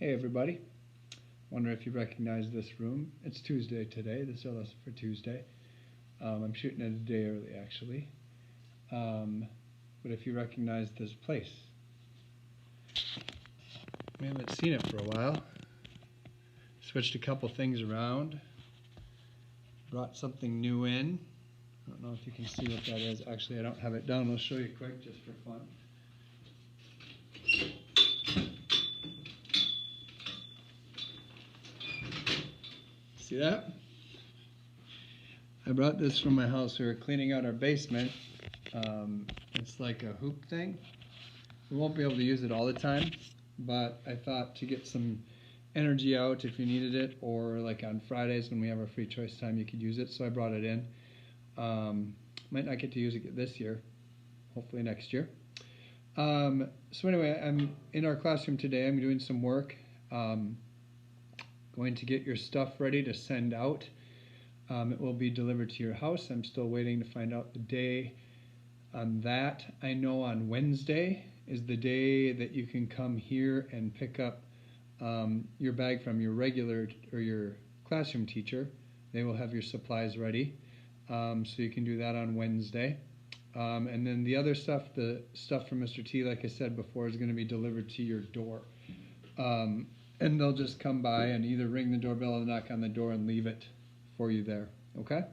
Hey everybody, wonder if you recognize this room. It's Tuesday today, this is our lesson for Tuesday. I'm shooting it a day early actually. But if you recognize this place, we haven't seen it for a while. Switched a couple things around, brought something new in. I don't know if you can see what that is. Actually, I don't have it down. I'll show you quick just for fun. See that? I brought this from my house. We were cleaning out our basement. It's like a hoop thing. We won't be able to use it all the time, but I thought to get some energy out if you needed it, or like on Fridays when we have our free choice time, you could use it. So I brought it in. Might not get to use it this year, hopefully next year. So anyway, I'm in our classroom today. I'm doing some work. Going to get your stuff ready to send out. It will be delivered to your house. I'm still waiting to find out the day on that. I know on Wednesday is the day that you can come here and pick up your bag from your regular or your classroom teacher. They will have your supplies ready. So you can do that on Wednesday. And then the other stuff, the stuff from Mr. T, like I said before, is going to be delivered to your door. And they'll just come by and either ring the doorbell or knock on the door and leave it for you there, okay?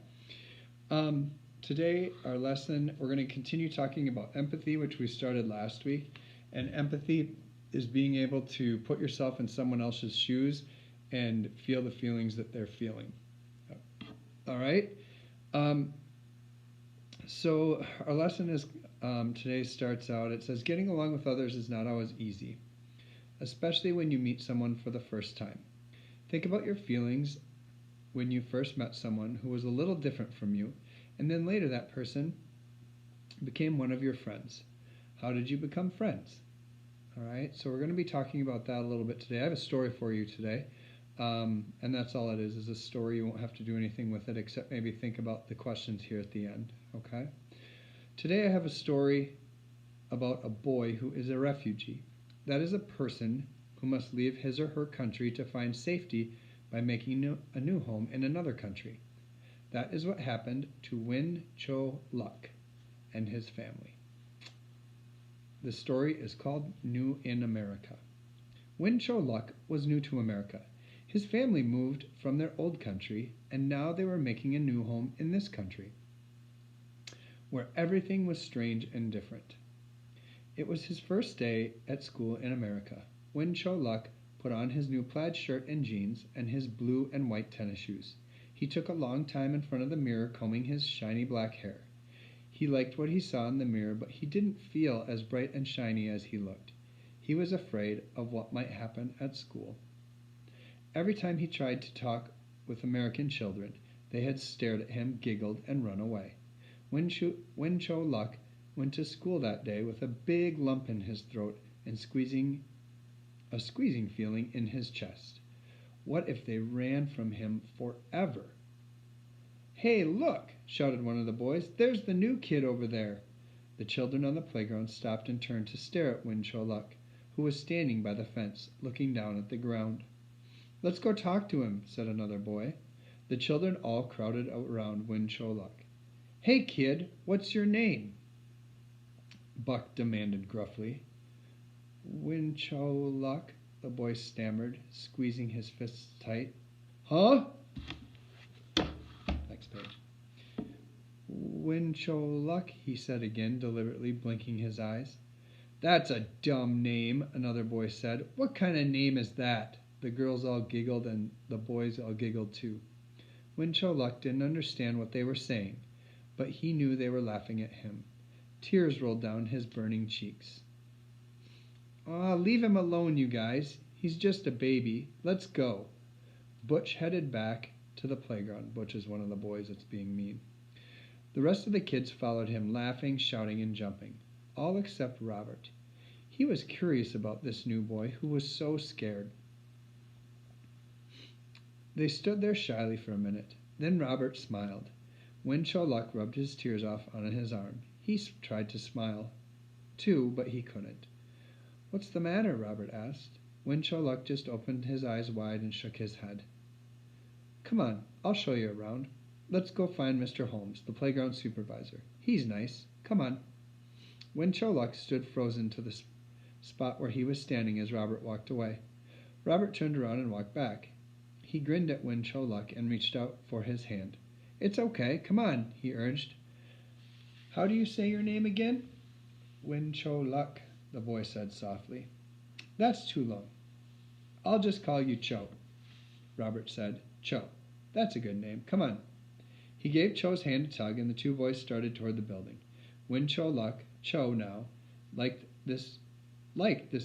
Today, our lesson, we're going to continue talking about empathy, which we started last week. And empathy is being able to put yourself in someone else's shoes and feel the feelings that they're feeling. All right? So our lesson is today starts out, it says, getting along with others is not always easy, especially when you meet someone for the first time. Think about your feelings when you first met someone who was a little different from you, and then later that person became one of your friends. How did you become friends? All right, so we're going to be talking about that a little bit today. I have a story for you today, and that's all it is a story. You won't have to do anything with it except maybe think about the questions here at the end, okay? Today I have a story about a boy who is a refugee. That is a person who must leave his or her country to find safety by making a new home in another country. That is what happened to Win Cho Luk and his family. The story is called New in America. Win Cho Luk was new to America. His family moved from their old country, and now they were making a new home in this country, where everything was strange and different. It was his first day at school in America. Win Cho Luk put on his new plaid shirt and jeans and his blue and white tennis shoes. He took a long time in front of the mirror combing his shiny black hair. He liked what he saw in the mirror, but he didn't feel as bright and shiny as he looked. He was afraid of what might happen at school. Every time he tried to talk with American children, they had stared at him, giggled, and run away. Win Cho Luk went to school that day with a big lump in his throat and a squeezing feeling in his chest. What if they ran from him forever? "Hey, look!" shouted one of the boys. "There's the new kid over there." The children on the playground stopped and turned to stare at Win Cho Luk, who was standing by the fence, looking down at the ground. "Let's go talk to him," said another boy. The children all crowded around Win Cho Luk. "Hey, kid, what's your name?" Buck demanded gruffly. "Win Cho Luk," the boy stammered, squeezing his fists tight. "Huh?" Next page. "Win Cho Luk," he said again, deliberately blinking his eyes. "That's a dumb name," another boy said. "What kind of name is that?" The girls all giggled and the boys all giggled too. Win Cho Luk didn't understand what they were saying, but he knew they were laughing at him. Tears rolled down his burning cheeks. "Aw, leave him alone, you guys. He's just a baby. Let's go." Butch headed back to the playground. Butch is one of the boys that's being mean. The rest of the kids followed him, laughing, shouting, and jumping, all except Robert. He was curious about this new boy who was so scared. They stood there shyly for a minute. Then Robert smiled. Win Cho Luk rubbed his tears off on his arm. He tried to smile, too, but he couldn't. "What's the matter?" Robert asked. Win Cho Luck just opened his eyes wide and shook his head. Come on, I'll show you around. Let's go find Mr. Holmes, the playground supervisor. He's nice. Come on. Win Cho Luck stood frozen to the spot where he was standing as Robert walked away. Robert turned around and walked back. He grinned at Win Cho Luck and reached out for his hand. It's okay, come on, he urged. How do you say your name again? Win Cho Luck, the boy said softly. That's too long. I'll just call you Cho, Robert said. Cho. That's a good name. Come on. He gave Cho's hand a tug, and the two boys started toward the building. Win Cho Luck, Cho now, liked this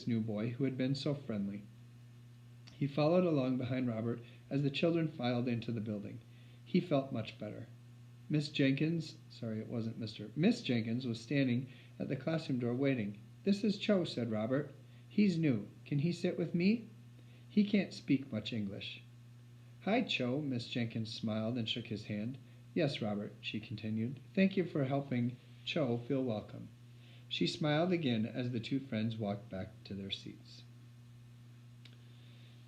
new boy who had been so friendly. He followed along behind Robert as the children filed into the building. He felt much better. Miss Jenkins was standing at the classroom door waiting. This is Cho, said Robert. He's new. Can he sit with me? He can't speak much English. Hi, Cho, Miss Jenkins smiled and shook his hand. Yes, Robert, she continued. Thank you for helping Cho feel welcome. She smiled again as the two friends walked back to their seats.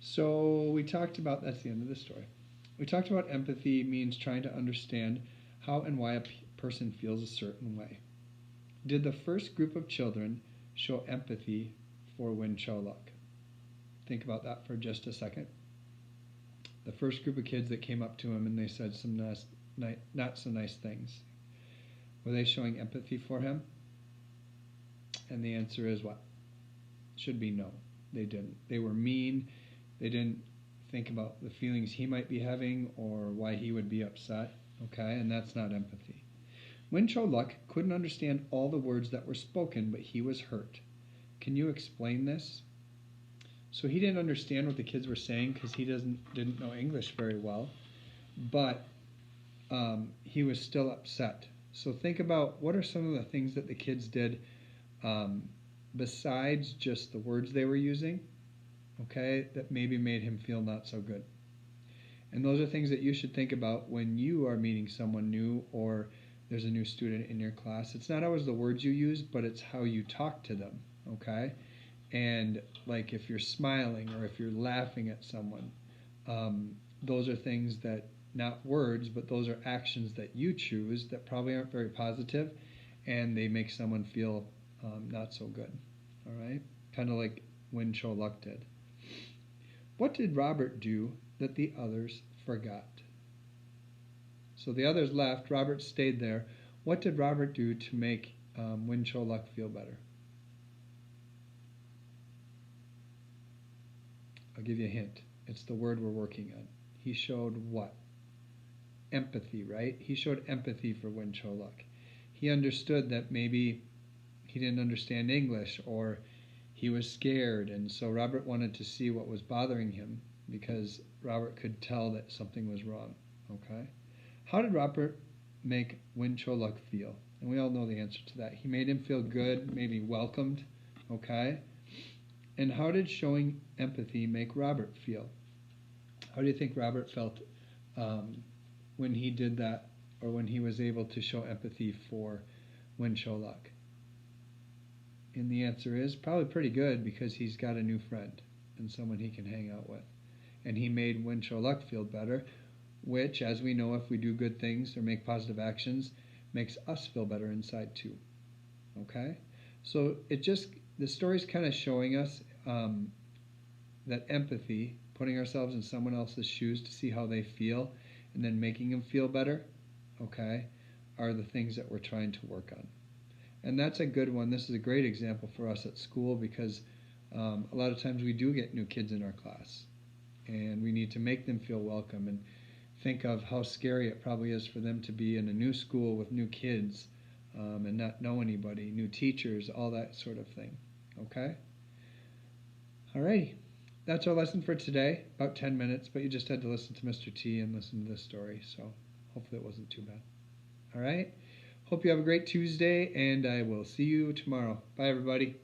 So that's the end of the story. We talked about empathy means trying to understand how and why a person feels a certain way. Did the first group of children show empathy for Win Cho Luck? Think about that for just a second. The first group of kids that came up to him and they said some not so nice things. Were they showing empathy for him? And the answer is what? Should be no. They didn't. They were mean. They didn't think about the feelings he might be having or why he would be upset. Okay, and that's not empathy. Win Cho Luck couldn't understand all the words that were spoken, but he was hurt. Can you explain this? So he didn't understand what the kids were saying because he didn't know English very well, but he was still upset. So think about what are some of the things that the kids did besides just the words they were using, okay, that maybe made him feel not so good. And those are things that you should think about when you are meeting someone new or there's a new student in your class. It's not always the words you use, but it's how you talk to them, okay? And like if you're smiling or if you're laughing at someone, those are things that, not words, but those are actions that you choose that probably aren't very positive, and they make someone feel not so good, all right? Kind of like Win Cho Luck did. What did Robert do that the others forgot? So the others left, Robert stayed there. What did Robert do to make Win Cho Luck feel better? I'll give you a hint. It's the word we're working on. He showed what? Empathy, right? He showed empathy for Win Cho Luck. He understood that maybe he didn't understand English or he was scared, and so Robert wanted to see what was bothering him because Robert could tell that something was wrong, okay? How did Robert make Win Cho Luck feel? And we all know the answer to that. He made him feel good, maybe welcomed, okay? And how did showing empathy make Robert feel? How do you think Robert felt when he did that, or when he was able to show empathy for Win Cho Luck? And the answer is probably pretty good because he's got a new friend and someone he can hang out with. And he made Win Cho Luck feel better, which, as we know, if we do good things or make positive actions, makes us feel better inside too. Okay? So the story's kind of showing us that empathy, putting ourselves in someone else's shoes to see how they feel and then making them feel better, okay, are the things that we're trying to work on. And that's a good one. This is a great example for us at school because a lot of times we do get new kids in our class and we need to make them feel welcome and think of how scary it probably is for them to be in a new school with new kids and not know anybody, new teachers, all that sort of thing. Okay? Alrighty. That's our lesson for today. About 10 minutes, but you just had to listen to Mr. T and listen to this story, so hopefully it wasn't too bad. Alright? Hope you have a great Tuesday, and I will see you tomorrow. Bye, everybody.